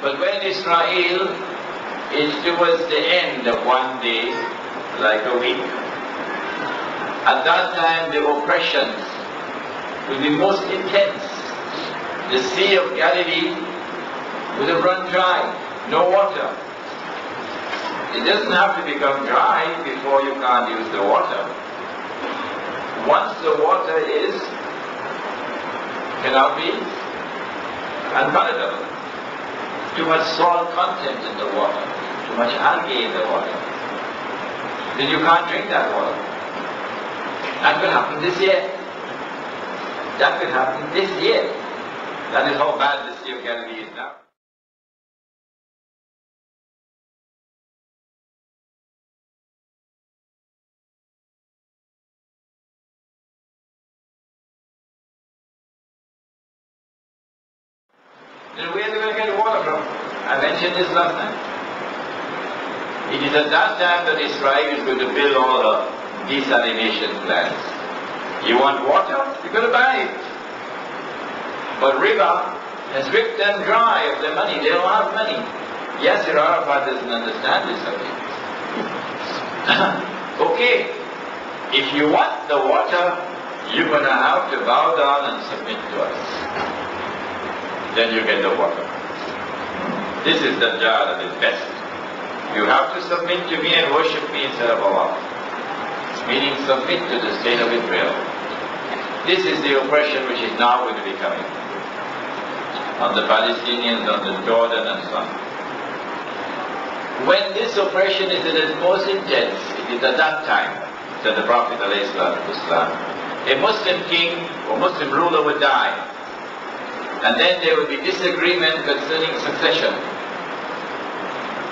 But when Israel is towards the end of one day, like a week, at that time the oppressions will be most intense. The Sea of Galilee will have run dry, no water. It doesn't have to become dry before you can't use the water. Once the water cannot be unpalatable. Too much salt content in the water, too much algae in the water. Then you can't drink that water. That will happen this year. That will happen this year. That is how bad the Sea of Galilee is now. Then where are they going to get water from? I mentioned this last time. It is at that time that Israel is going to build all the desalination plants. You want water? You've got to buy it. But riba has ripped them dry of their money. They don't have money. Yasser Arafat doesn't understand this subject. Okay, if you want the water, you're going to have to bow down and submit to us. Then you get the water. This is Dajjal at his best. You have to submit to me and worship me instead of Allah. Meaning submit to the state of Israel. This is the oppression which is now going to be coming on the Palestinians, on the Jordan and so on. When this oppression is at its most intense, it is at that time that the Prophet ﷺ, a Muslim king or Muslim ruler would die. And then there will be disagreement concerning succession.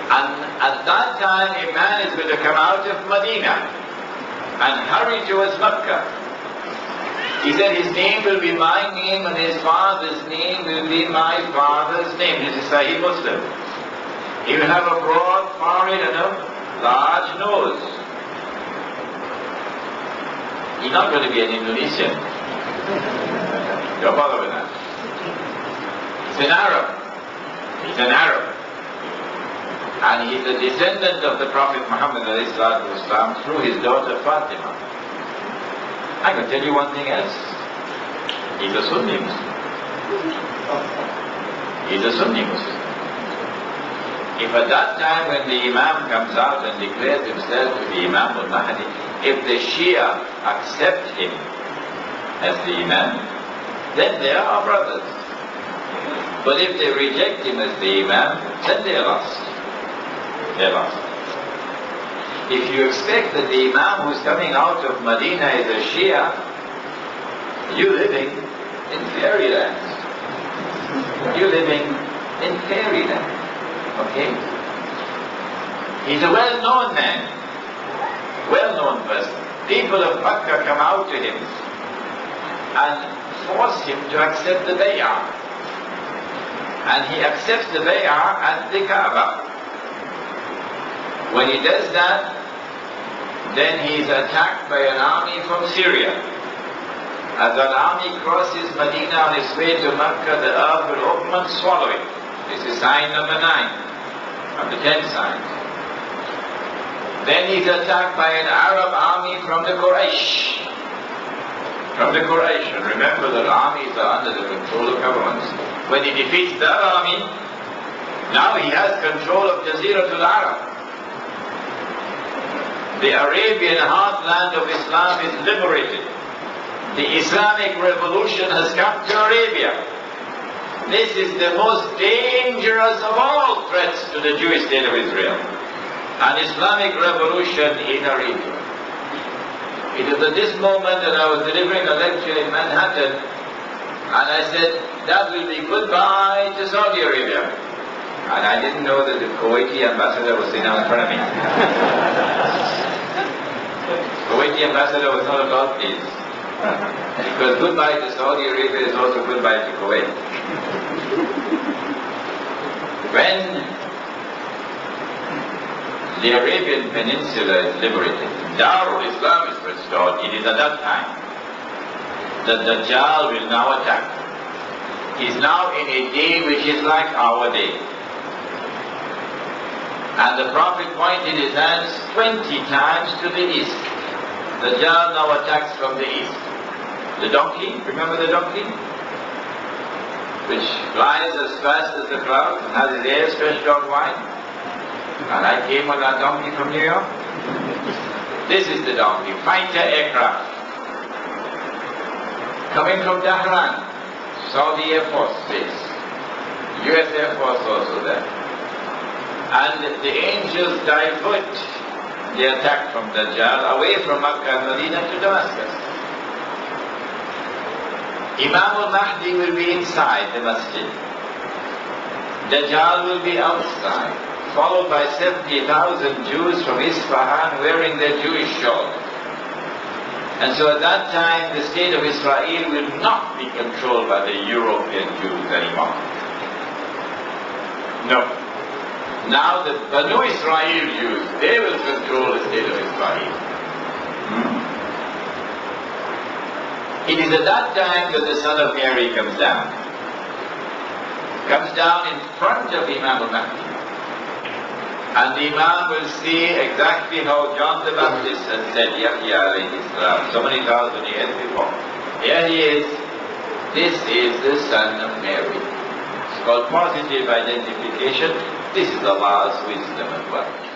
And at that time, a man is going to come out of Medina and hurry towards Mecca. He said his name will be my name and his father's name will be my father's name. This is Sahih Muslim. He will have a broad forehead and a large nose. He's not going to be an Indonesian. Don't bother with that. He's an Arab. He's an Arab. And he's a descendant of the Prophet Muhammad ﷺ through his daughter Fatima. I can tell you one thing else. He's a Sunni Muslim. He's a Sunni Muslim. If at that time when the Imam comes out and declares himself to be Imam al-Mahdi, if the Shia accept him as the Imam, then they are our brothers. But if they reject him as the Imam, then they are lost. They are lost. If you expect that the Imam who's coming out of Medina is a Shia, you're living in fairyland. You're living in fairyland. Okay? He's a well-known man. Well-known person. People of Makkah come out to him and force him to accept the bay'ah. And he accepts the bay'ah at the Kaaba. When he does that, then he is attacked by an army from Syria. As that army crosses Medina on its way to Mecca, the earth will open and swallow it. This is sign number 9 of the 10 signs. Then he is attacked by an Arab army from the Quraysh. From the Quraysh. And remember that armies are under the control of governments. When he defeats that army, now he has control of Jaziratul Arab. The Arabian heartland of Islam is liberated. The Islamic revolution has come to Arabia. This is the most dangerous of all threats to the Jewish state of Israel. An Islamic revolution in Arabia. It was at this moment that I was delivering a lecture in Manhattan, and I said, that will be goodbye to Saudi Arabia. And I didn't know that the Kuwaiti ambassador was sitting down in front of me. Kuwaiti ambassador was not at all pleased. Because goodbye to Saudi Arabia is also goodbye to Kuwait. When the Arabian Peninsula is liberated, Darul Islam is restored, it is at that time that Dajjal will now attack. He is now in a day which is like our day. And the Prophet pointed his hands 20 times to the east. Dajjal now attacks from the east. The donkey, remember the donkey? Which flies as fast as the cloud and has his ears stretched out wide. And I came on that donkey from New York. This is the donkey, fighter aircraft. Coming from Tehran, Saudi Air Force base, US Air Force also there. And the angels divert the attack from Dajjal away from Makkah and Medina to Damascus. Imam al-Mahdi will be inside the masjid. Dajjal will be outside, followed by 70,000 Jews from Isfahan wearing their Jewish shawls. And so at that time, the state of Israel will not be controlled by the European Jews anymore. No. Now the Banu Israel Jews, they will control the state of Israel. It is at that time that the Son of Mary comes down. Comes down in front of Imam al-Mahdi. And the Imam will see exactly how John the Baptist had said, Yahya alayhi salam, so many thousand years before. Here he is. This is the Son of Mary. It's called positive identification. This is Allah's wisdom as well.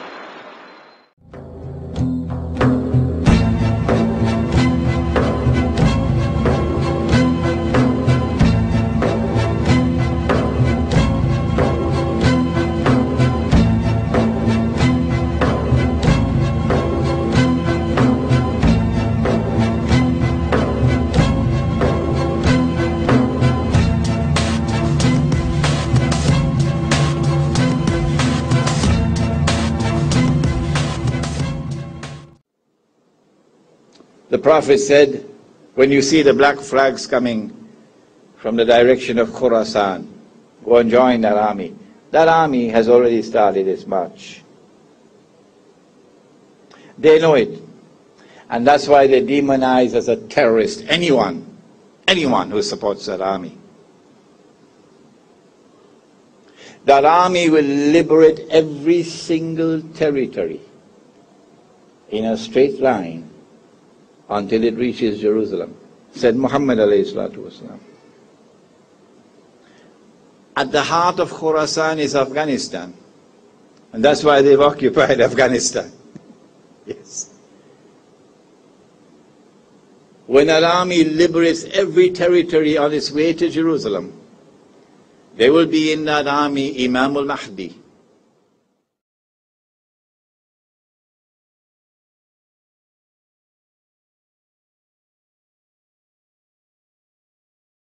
The Prophet said, when you see the black flags coming from the direction of Khurasan, go and join that army. That army has already started its march. They know it. And that's why they demonize as a terrorist anyone who supports that army. That army will liberate every single territory in a straight line until it reaches Jerusalem, said Muhammad alayhi salatu wasalam. At the heart of Khurasan is Afghanistan. And that's why they've occupied Afghanistan. Yes. When an army liberates every territory on its way to Jerusalem, there will be in that army Imam al-Mahdi,